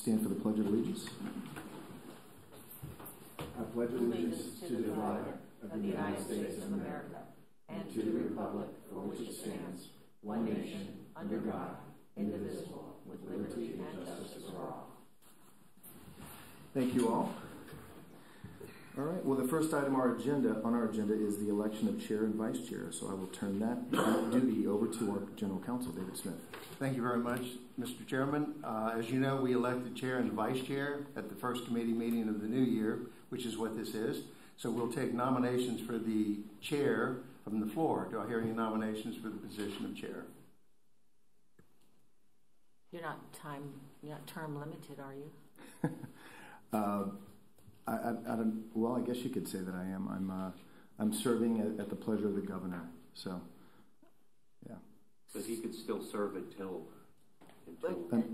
stand for the Pledge of Allegiance. I pledge allegiance to the flag of the United States of America and to the republic for which it stands, one nation, under God, indivisible, with liberty and justice for all. Thank you all. All right, well, the first item on our agenda is the election of chair and vice chair. So I will turn that duty over to our general counsel, David Smith. Thank you very much, Mr. Chairman. As you know, we elected chair and vice chair at the first committee meeting of the new year, which is what this is. So we'll take nominations for the chair from the floor. Do I hear any nominations for the position of chair? You're not term limited, are you? Well, I guess you could say that I am. I'm serving at the pleasure of the governor. So, yeah. So he could still serve until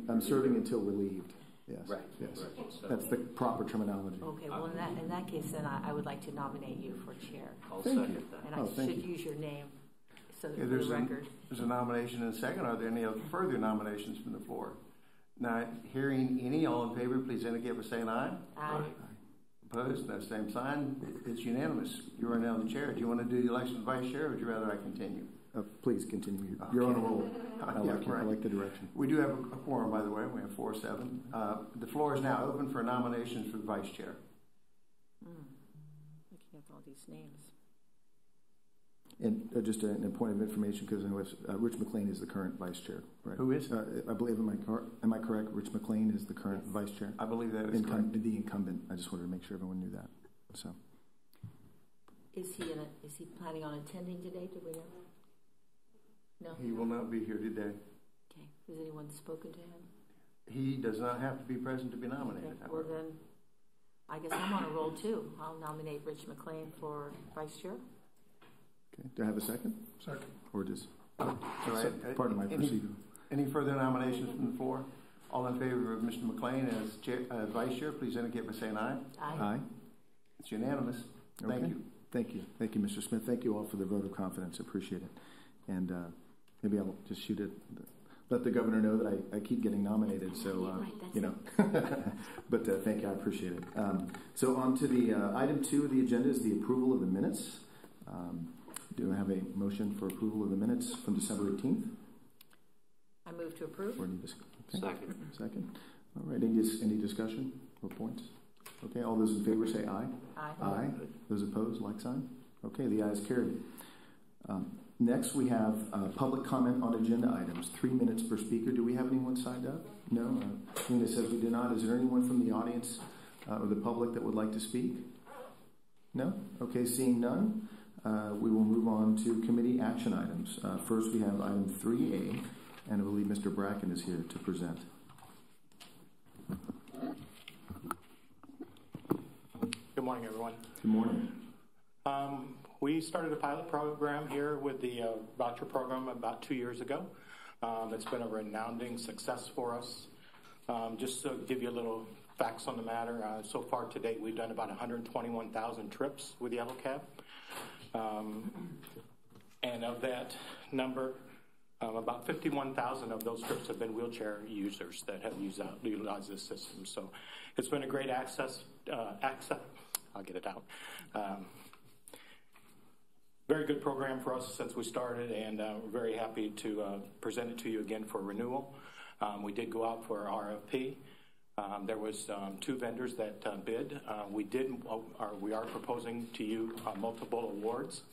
I'm serving until relieved. Yes. Right. Yes. Right. So that's the proper terminology. Okay. Well, in that case, then I would like to nominate you for chair. I'll Thank second you. that. And I should use your name so that for the record. There's a nomination and a second. Are there any other further nominations from the floor? Not hearing any. All in favor, please indicate by saying aye. Aye. Opposed? No, same sign. It's unanimous. You are now the chair. Do you want to do the election of vice chair, or would you rather I continue? Please continue. Okay. You're on a roll. I like the direction. We do have a quorum, by the way. We have 4-7. The floor is now open for nominations for the vice chair. Looking at all these names. And just a point of information, because I know Rich McLean is the current vice chair, right? Who is? I believe, am I correct? Rich McLean is the current vice chair? I believe that is correct. The incumbent. I just wanted to make sure everyone knew that. So, Is he planning on attending today? Do we know? No. He will not be here today. Okay. Has anyone spoken to him? He does not have to be present to be nominated. Okay. Well, then, I guess I'm on a roll too. I'll nominate Rich McLean for vice chair. okay. Do I have a second? Second. Or just Part of my procedure? Any further nominations from the floor? All in favor of Mr. McLean as vice chair, please indicate by saying aye. Aye. It's unanimous. Thank Okay. you. Thank you. Thank you, Mr. Smith. Thank you all for the vote of confidence. Appreciate it. And maybe I'll just shoot it. Let the governor know that I keep getting nominated. So, you know. But thank you. I appreciate it. So on to the item 2 of the agenda is the approval of the minutes. Do I have a motion for approval of the minutes from December 18th? I move to approve. Okay. Second. All right. Any discussion or points? Okay. All those in favor say aye. Aye. Those opposed, like sign. Okay. The ayes carried. Next, we have public comment on agenda items. 3 minutes per speaker. Do we have anyone signed up? No. Nina says we do not. Is there anyone from the audience or the public that would like to speak? No? Okay. Seeing none, we will move on to committee action items. First, we have item 3A, and I believe Mr. Bracken is here to present. Good morning, everyone. Good morning. We started a pilot program here with the voucher program about 2 years ago. It's been a renowned success for us. Just to give you a little facts on the matter, so far to date we've done about 121,000 trips with Yellow Cab. And of that number, about 51,000 of those trips have been wheelchair users that have utilized this system. So it's been a great access. I'll get it out. Very good program for us since we started, and we're very happy to present it to you again for renewal. We did go out for RFP. There was 2 vendors that bid. We are proposing to you multiple awards.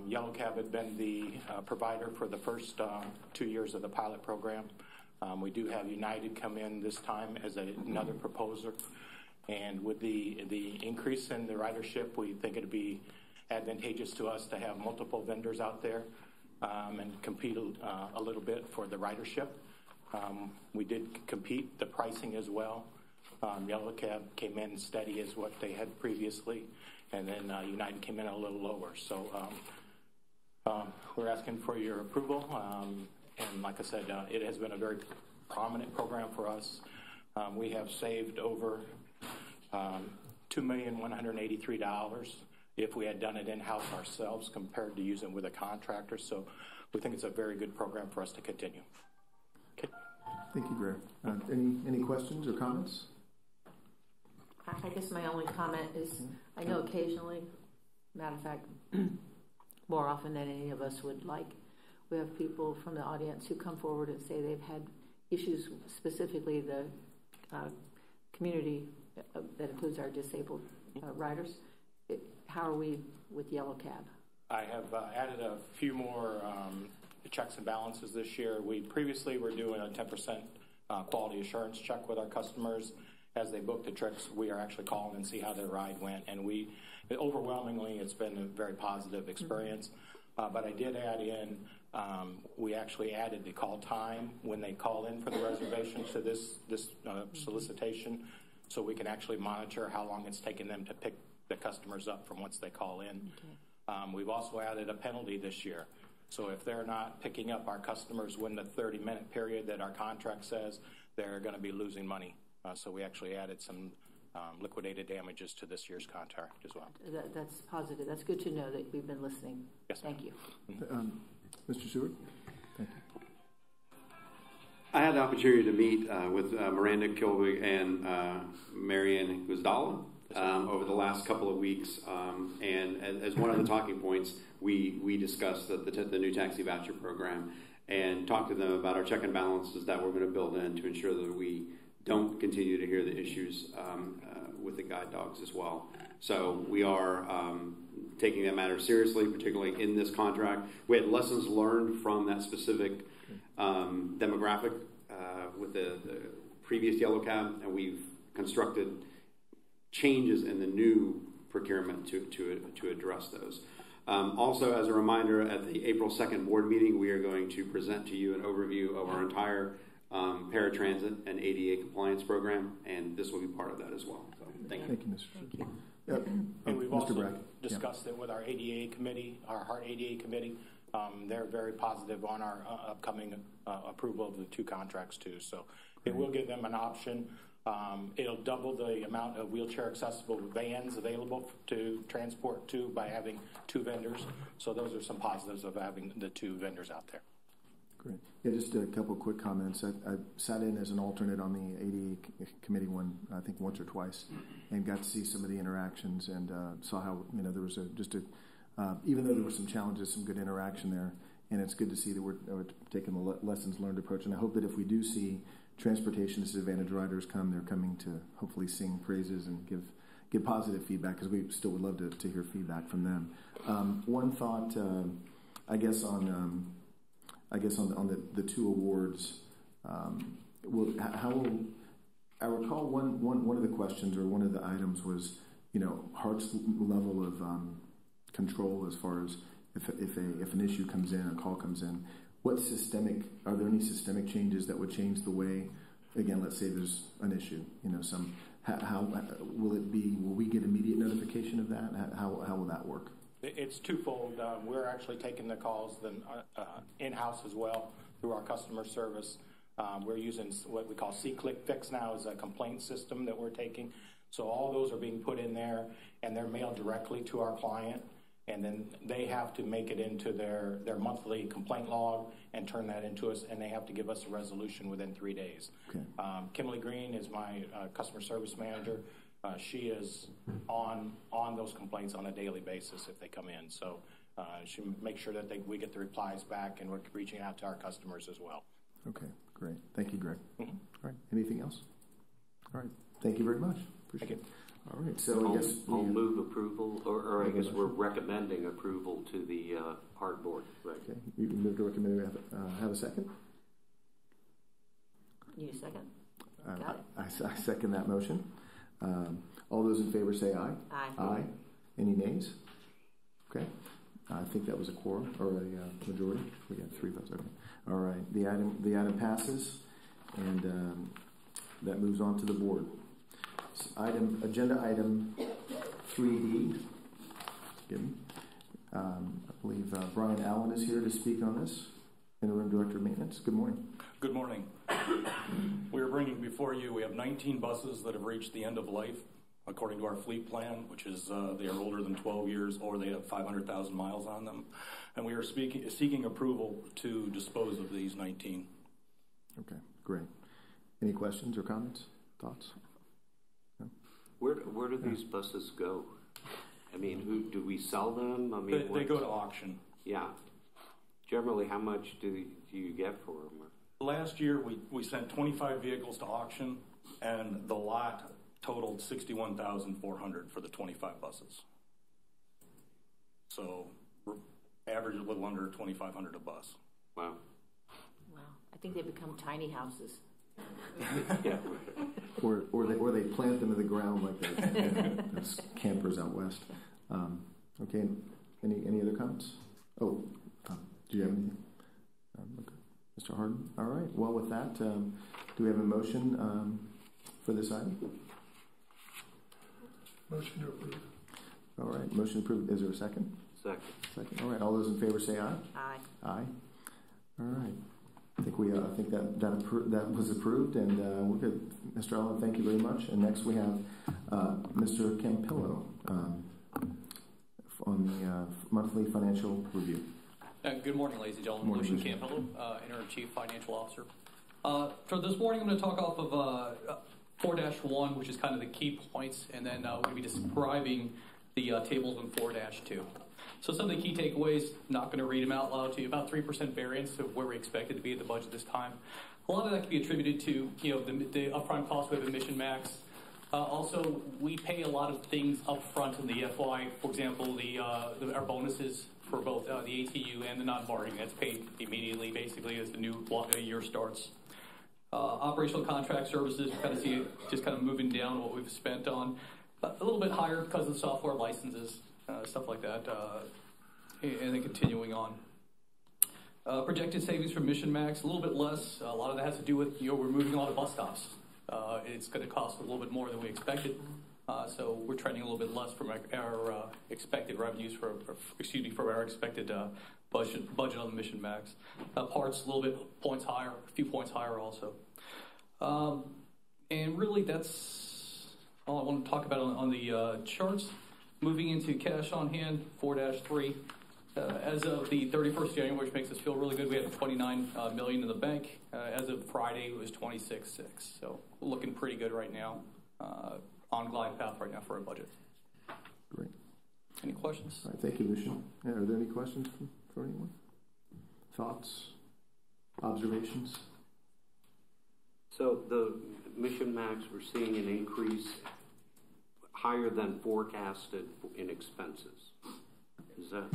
Yellow Cab had been the provider for the first 2 years of the pilot program. We do have United come in this time as another proposer. And with the increase in the ridership, we think it'd be advantageous to us to have multiple vendors out there and compete a little bit for the ridership. We did compete the pricing as well. Yellow Cab came in steady as what they had previously, and then United came in a little lower. So we're asking for your approval. And like I said, it has been a very prominent program for us. We have saved over $2,183,000 if we had done it in-house ourselves compared to using it with a contractor. So we think it's a very good program for us to continue. Okay. Thank you, Greg. Any questions or comments? I guess my only comment is, I know occasionally, matter of fact, more often than any of us would like, we have people from the audience who come forward and say they've had issues, specifically the community that includes our disabled riders. How are we with Yellow Cab? I have added a few more checks and balances this year. We previously were doing a 10% quality assurance check with our customers. As they book the trips, we are actually calling and see how their ride went. And overwhelmingly, it's been a very positive experience. But I did add in, we actually added the call time when they call in for the reservation to this solicitation, so we can actually monitor how long it's taken them to pick the customers up from once they call in. Okay. We've also added a penalty this year. So if they're not picking up our customers within the 30-minute period that our contract says, they're going to be losing money. So we actually added some liquidated damages to this year's contract as well. That's positive. That's good to know that we've been listening. Yes, thank you. Mr. Seward? Thank you. I had the opportunity to meet with Miranda Kilby and Marianne Guzdala over the last couple of weeks. And as one of the talking points, we discussed the new taxi voucher program and talked to them about our check and balances that we're going to build in to ensure that we don't continue to hear the issues with the guide dogs as well. So we are taking that matter seriously, particularly in this contract. We had lessons learned from that specific demographic with the previous Yellow Cab, and we've constructed changes in the new procurement to address those. Also, as a reminder, at the April 2nd board meeting, we are going to present to you an overview of our entire paratransit and ADA compliance program, and this will be part of that as well. So, thank you. Thank you, Mr. Thank you. Yep. And we've Mr. also Brackett. discussed it with our ADA committee, our HART ADA committee. They're very positive on our upcoming approval of the two contracts too. So it will give them an option. It'll double the amount of wheelchair accessible vans available to transport to by having two vendors. So those are some positives of having the two vendors out there. Great. Yeah, just a couple of quick comments. I sat in as an alternate on the ADA committee I think once or twice, and got to see some of the interactions and saw how, there was even though there were some challenges, some good interaction there. And it's good to see that we're taking the lessons learned approach. And I hope that if we do see transportation disadvantaged riders come, they're coming to hopefully sing praises and give positive feedback, because we still would love to hear feedback from them. One thought, I guess on the two awards, I recall one of the questions, or one of the items was, HART's level of control as far as if an issue comes in, a call comes in. Are there any systemic changes that would change the way, again, let's say there's an issue, how will we get immediate notification of that? How will that work? It's twofold. We're actually taking the calls then in-house as well through our customer service. We're using what we call C-Click Fix now as a complaint system that we're taking. So all those are being put in there, and they're mailed directly to our client. And then they have to make it into their monthly complaint log and turn that into us, and they have to give us a resolution within 3 days. Okay. Kimberly Green is my customer service manager. She is on those complaints on a daily basis if they come in. So she makes sure that we get the replies back, and we're reaching out to our customers as well. Okay, great. Thank you, Greg. Mm-hmm. All right, anything else? All right, thank you very much. Appreciate it. All right, so I guess I'll move approval, or I guess we're recommending approval to the HART Board. Right. Okay, you move to recommend. Have a second? You second? Got it. I second that motion. All those in favor say aye. Aye. Aye. Any nays? Okay. I think that was a quorum or a majority. We got 3 votes. Okay. All right. The item passes, and that moves on to the board. Agenda item 3D. I believe Brian Allen is here to speak on this. Interim Director of Maintenance. Good morning. Good morning. We are bringing before you, we have 19 buses that have reached the end of life according to our fleet plan, which is they are older than 12 years or they have 500,000 miles on them. And we are seeking approval to dispose of these 19. Okay, great. Any questions or comments, thoughts? No? Where do these buses go? I mean, who do we sell them? I mean, They go to auction. Yeah. Generally, how much do you get for them? Last year, we sent 25 vehicles to auction, and the lot totaled $61,400 for the 25 buses. So, we're average a little under $2,500 a bus. Wow. Wow. I think they become tiny houses. Yeah. Or they plant them in the ground like those campers out west. Okay. Any other comments? Oh, do you have anything? Okay. Mr. Harden? All right. Well, with that, do we have a motion for this item? Motion to approve. All right. Motion approved. Is there a second? Second. All right. All those in favor say aye. Aye. Aye. All right. I think that was approved, and we're good. Mr. Allen, thank you very much. And next we have Mr. Campillo on the monthly financial review. Good morning, ladies and gentlemen. Lucian Campillo, Interim Chief Financial Officer. For this morning, I'm going to talk off of 4-1, which is kind of the key points, and then we're going to be describing the tables in 4-2. So some of the key takeaways, not going to read them out loud to you, about 3% variance of where we expected to be at the budget this time. A lot of that can be attributed to the upfront cost of admission max. Also, we pay a lot of things upfront in the FY. For example, our bonuses for both the ATU and the non-bargaining. That's paid immediately, basically, as the new year starts. Operational contract services, you kind of see it just kind of moving down what we've spent on. A little bit higher because of the software licenses, stuff like that, and then continuing on. Projected savings from Mission Max, a little bit less. A lot of that has to do with, we're moving a lot of bus stops. It's going to cost a little bit more than we expected. So we're trending a little bit less from our expected revenues for our expected budget on the Mission Max. Parts a little bit points higher, a few points higher also. And really that's all I want to talk about on the charts. Moving into cash on hand, 4-3. As of the 31st of January, which makes us feel really good, we had $29 million in the bank. As of Friday, it was $26.6. So looking pretty good right now. On glide path right now for our budget. Great. Any questions? All right, thank you, Lucian. Yeah, are there any questions for anyone? Thoughts? Observations? So the Mission Max, we're seeing an increase higher than forecasted in expenses. Is that?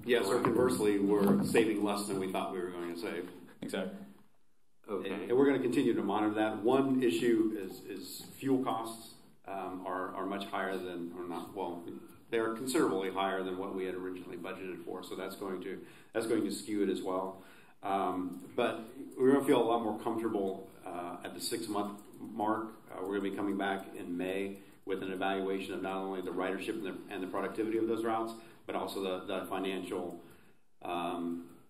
Yes, or conversely, we're saving less than we thought we were going to save. Exactly. Okay. And we're going to continue to monitor that. One issue is fuel costs are much higher than, or not, well, they are considerably higher than what we had originally budgeted for. So that's going to skew it as well. But we're going to feel a lot more comfortable at the 6-month mark. We're going to be coming back in May with an evaluation of not only the ridership and the productivity of those routes, but also the financial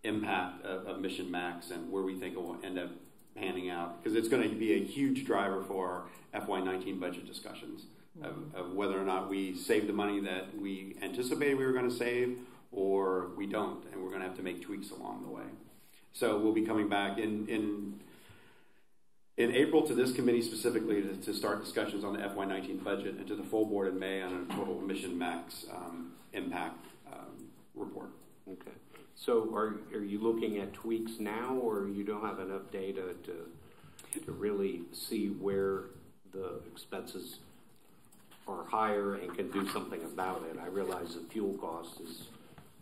impact of Mission Max and where we think it will end up panning out, because it's going to be a huge driver for our FY19 budget discussions of whether or not we save the money that we anticipated we were going to save, or we don't, and we're going to have to make tweaks along the way. So we'll be coming back in April to this committee specifically to start discussions on the FY19 budget, and to the full board in May on a total Mission Max impact report. Okay. So are you looking at tweaks now, or you don't have enough data to really see where the expenses are higher and can do something about it? I realize the fuel cost is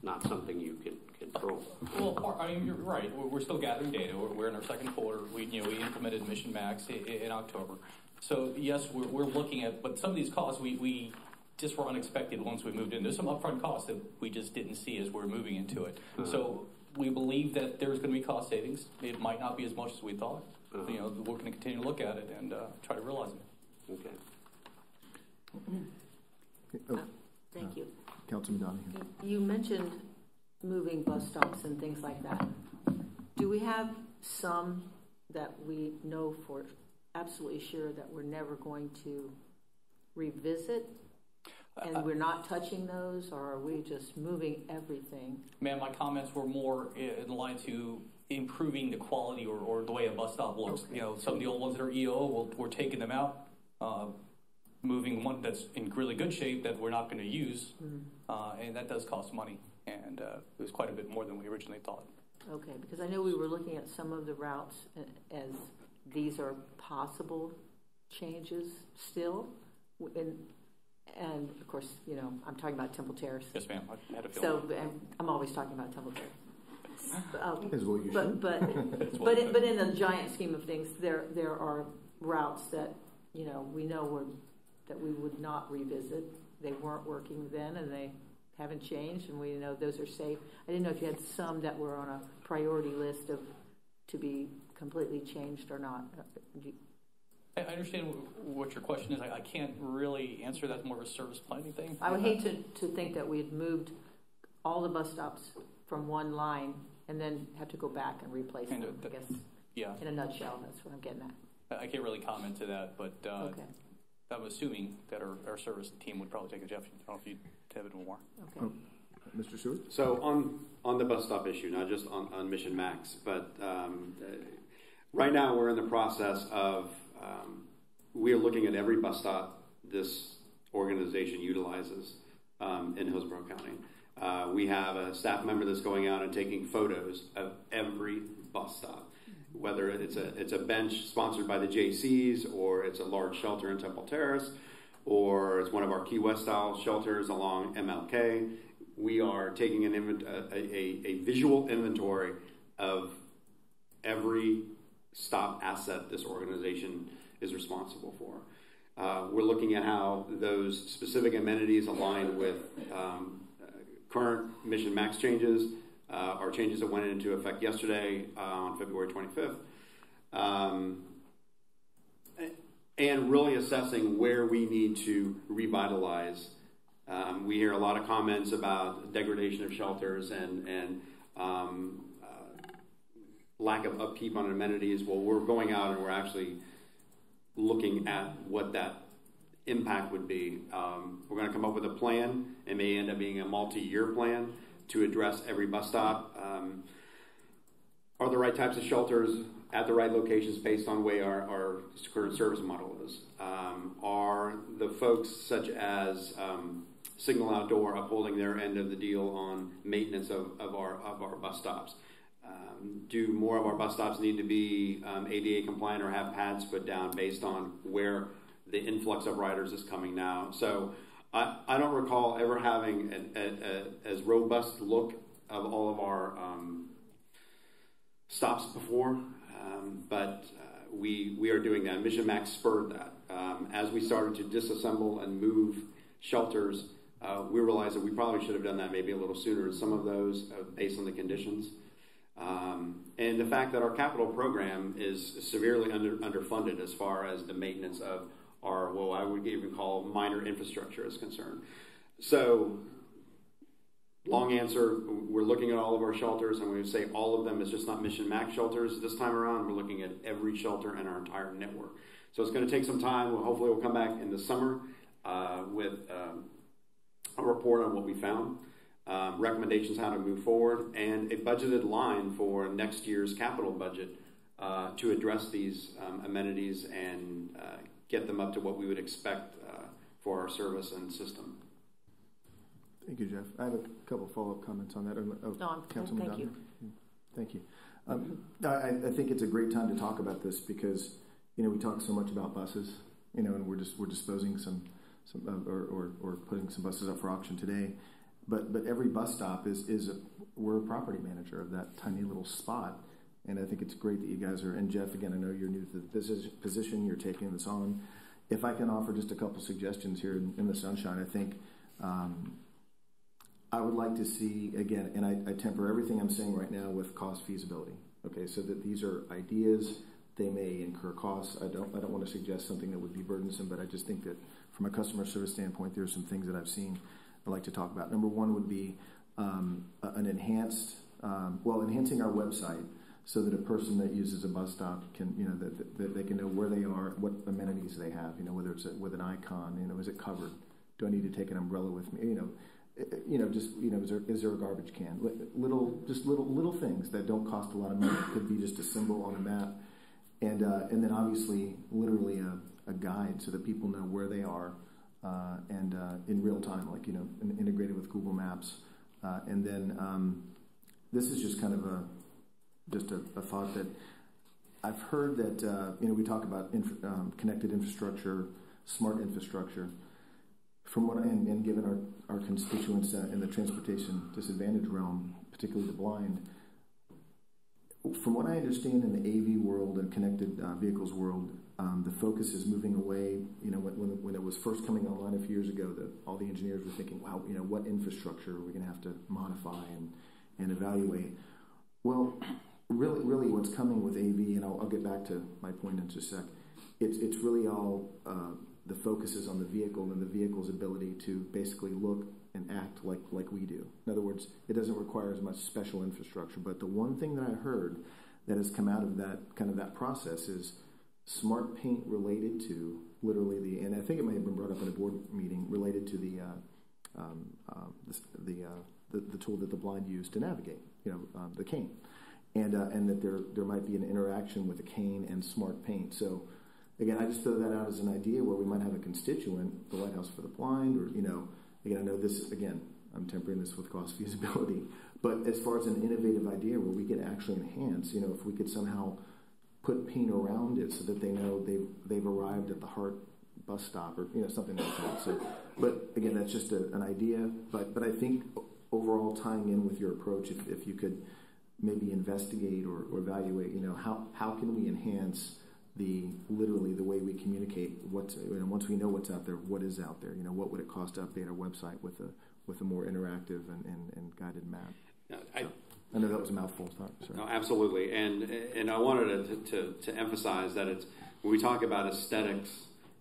not something you can control. Well, I mean, you're right. We're still gathering data. We're in our second quarter. We implemented Mission Max in October. So yes, we're looking at, but some of these costs we just were unexpected once we moved in. There's some upfront costs that we just didn't see as we're moving into it. So we believe that there's going to be cost savings. It might not be as much as we thought. We're going to continue to look at it and try to realize it. Okay. Thank you. Councilman Donahue. You mentioned moving bus stops and things like that. Do we have some that we know for absolutely sure that we're never going to revisit? And we're not touching those, or are we just moving everything? Man, my comments were more in line to improving the quality or the way a bus stop looks. Okay. You know, some of the old ones that are EO, we're taking them out, moving one that's in really good shape that we're not going to use, and that does cost money, and it was quite a bit more than we originally thought. Okay, because I know we were looking at some of the routes as these are possible changes still, and of course, you know, I'm talking about Temple Terrace. Yes, ma'am. I had a feeling. So and I'm always talking about Temple Terrace. Is what you should. But in the giant scheme of things, there are routes that you know we know that we would not revisit. They weren't working then, and they haven't changed, and we know those are safe. I didn't know if you had some that were on a priority list to be completely changed or not. I understand what your question is. I can't really answer that. More of a service planning thing. I would hate to think that we had moved all the bus stops from one line and then have to go back and replace them. I guess. Yeah. In a nutshell, that's what I'm getting at. I can't really comment to that, but okay. I'm assuming that our service team would probably take a Jeff. I don't know if you'd have it more. Okay. Mr. Stewart? So on the bus stop issue, not just on Mission Max, but right now we're in the process of we are looking at every bus stop this organization utilizes in Hillsborough County. We have a staff member that's going out and taking photos of every bus stop, whether it's a bench sponsored by the JCs, or it's a large shelter in Temple Terrace, or it's one of our Key West style shelters along MLK. We are taking a visual inventory of every stop asset this organization is responsible for. We're looking at how those specific amenities align with current Mission Max changes, or changes that went into effect yesterday on February 25th. And really assessing where we need to revitalize. We hear a lot of comments about degradation of shelters and lack of upkeep on amenities. Well, we're going out and we're actually looking at what that impact would be. We're going to come up with a plan. It may end up being a multi-year plan to address every bus stop. Are the right types of shelters at the right locations based on the way our current service model is? Are the folks such as Signal Outdoor upholding their end of the deal on maintenance of our bus stops? Do more of our bus stops need to be ADA compliant or have pads put down based on where the influx of riders is coming now? So I don't recall ever having as robust look of all of our stops before, but we are doing that. Mission Max spurred that. As we started to disassemble and move shelters, we realized that we probably should have done that maybe a little sooner. Some of those based on the conditions. And the fact that our capital program is severely underfunded as far as the maintenance of our, well, I would even call minor infrastructure is concerned. So, long answer, we're looking at all of our shelters, and we would say all of them is just not Mission Max shelters. This time around, we're looking at every shelter in our entire network. So it's going to take some time. Hopefully we'll come back in the summer with a report on what we found. Recommendations how to move forward, and a budgeted line for next year's capital budget to address these amenities and get them up to what we would expect for our service and system. Thank you, Jeff. I have a couple follow-up comments on that. Councilman thank you. Thank you. I think it's a great time to talk about this because we talk so much about buses, and we're disposing some or putting some buses up for auction today. But every bus stop we're a property manager of that tiny little spot, and I think it's great that you guys are. And Jeff, again, I know you're new to the position. You're taking this on. If I can offer just a couple suggestions here in the sunshine, I think I would like to see again, and I temper everything I'm saying right now with cost feasibility. Okay, so that these are ideas. They may incur costs. I don't want to suggest something that would be burdensome, but I just think that from a customer service standpoint, there's some things that I've seen I'd like to talk about. Number one would be enhancing our website so that a person that uses a bus stop can, that they can know where they are, what amenities they have, whether it's with an icon, is it covered? Do I need to take an umbrella with me? is there a garbage can? Little things that don't cost a lot of money. It could be just a symbol on a map, and then obviously literally a guide so that people know where they are, and in real time, like integrated with Google Maps, and then this is just kind of a thought that I've heard that we talk about connected infrastructure, smart infrastructure. From what and given our constituents in the transportation disadvantaged realm, particularly the blind, from what I understand in the AV world and connected vehicles world, the focus is moving away. When it was first coming online a few years ago, all the engineers were thinking, wow, what infrastructure are we going to have to modify and evaluate? Well, really what's coming with AV, and I'll get back to my point in just a sec, it's really all the focus is on the vehicle and the vehicle's ability to basically look and act like we do. In other words, it doesn't require as much special infrastructure. But the one thing that I heard that has come out of that process is smart paint related to literally and I think it may have been brought up in a board meeting related to the tool that the blind use to navigate, the cane, and that there might be an interaction with the cane and smart paint. So again, I just throw that out as an idea where we might have a constituent, the Lighthouse for the Blind, or again, I know this again. I'm tempering this with cost feasibility, but as far as an innovative idea where we could actually enhance, if we could somehow put paint around it so that they know they've arrived at the HART bus stop or something like that. So, but again, that's just an idea. But I think overall tying in with your approach, if you could maybe investigate or evaluate, how can we enhance literally the way we communicate once we know what's out there, what is out there, what would it cost to update our website with a more interactive and guided map. I know that was a mouthful. Sorry. No, absolutely, and I wanted to emphasize that when we talk about aesthetics,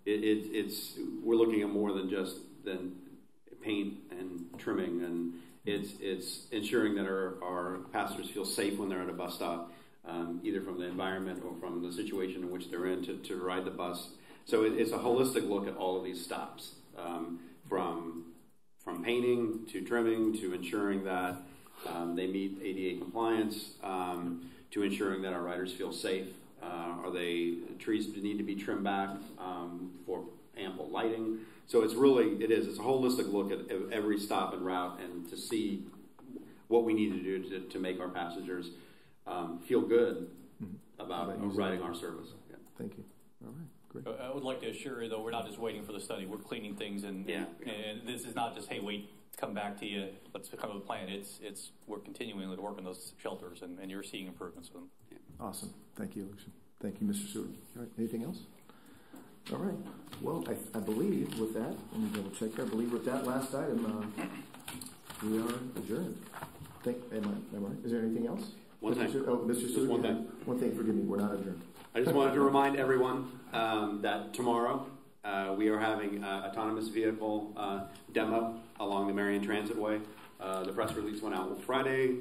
we're looking at more than paint and trimming, and it's ensuring that our passengers feel safe when they're at a bus stop. Either from the environment or from the situation in which they're in to ride the bus. So it's a holistic look at all of these stops, from painting to trimming to ensuring that they meet ADA compliance, to ensuring that our riders feel safe. Trees need to be trimmed back for ample lighting. So it's a holistic look at every stop and route and to see what we need to do to make our passengers feel good about riding our service. Yeah. Thank you. All right, great. I would like to assure you, though, we're not just waiting for the study. We're cleaning things, and this is not just, hey, wait, come back to you, let's come up with a plan. We're continuing to work on those shelters, and you're seeing improvements with them. Yeah. Awesome. Thank you, Lucian. Thank you, Mr. Stewart. All right, anything else? All right. Well, I believe with that, let me double check. I believe with that last item, we are adjourned. Is there anything else? Mr. Stewart. One thing. One thing. Forgive me. We're not adjourned. I just wanted to remind everyone that tomorrow we are having autonomous vehicle demo along the Marion Transitway. The press release went out on Friday.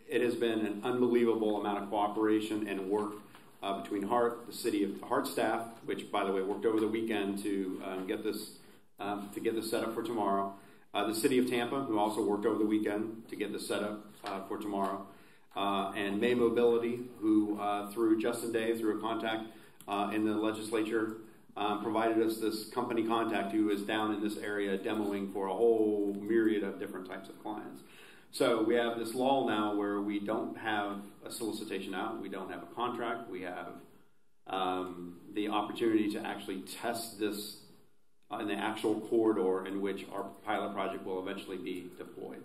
It has been an unbelievable amount of cooperation and work between HART, the city of HART staff, which by the way worked over the weekend to get this set up for tomorrow. The city of Tampa, who also worked over the weekend to get this set up for tomorrow, and May Mobility, who through Justin Day, through a contact in the legislature, provided us this company contact who is down in this area demoing for a whole myriad of different types of clients. So we have this lull now where we don't have a solicitation out, we don't have a contract, we have the opportunity to actually test this in the actual corridor in which our pilot project will eventually be deployed.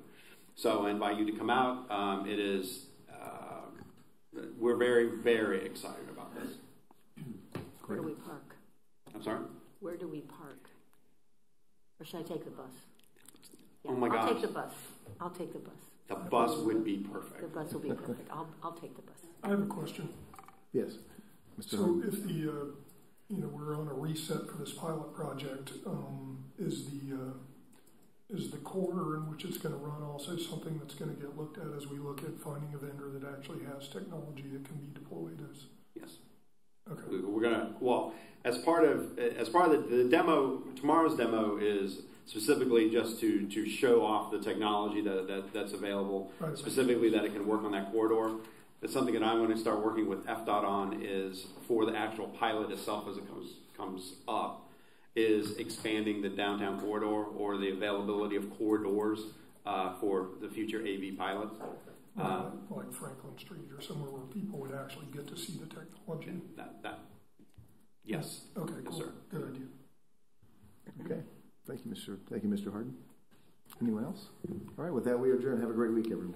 So I invite you to come out. We're very, very excited about this. Where do we park? I'm sorry? Where do we park? Or should I take the bus? Yeah, oh my gosh. I'll take the bus. I'll take the bus. The bus would be perfect. The bus will be perfect. I'll take the bus. I have a question. Yes. Mr. So if we're on a reset for this pilot project, is the corridor in which it's going to run also something that's going to get looked at as we look at finding a vendor that actually has technology that can be deployed as? Yes. Okay. We're gonna as part of the demo. Tomorrow's demo is specifically just to show off the technology that's available, Right. specifically that it can work on that corridor. It's something that I'm going to start working with FDOT on is for the actual pilot itself as it comes up, is expanding the downtown corridor or the availability of corridors for the future AV pilots. Like Franklin Street or somewhere where people would actually get to see the technology. Yes. Okay, Yes, cool. sir. Good idea. Okay. Thank you, Mr. Harden. Anyone else? All right, with that, we adjourn. Have a great week, everyone.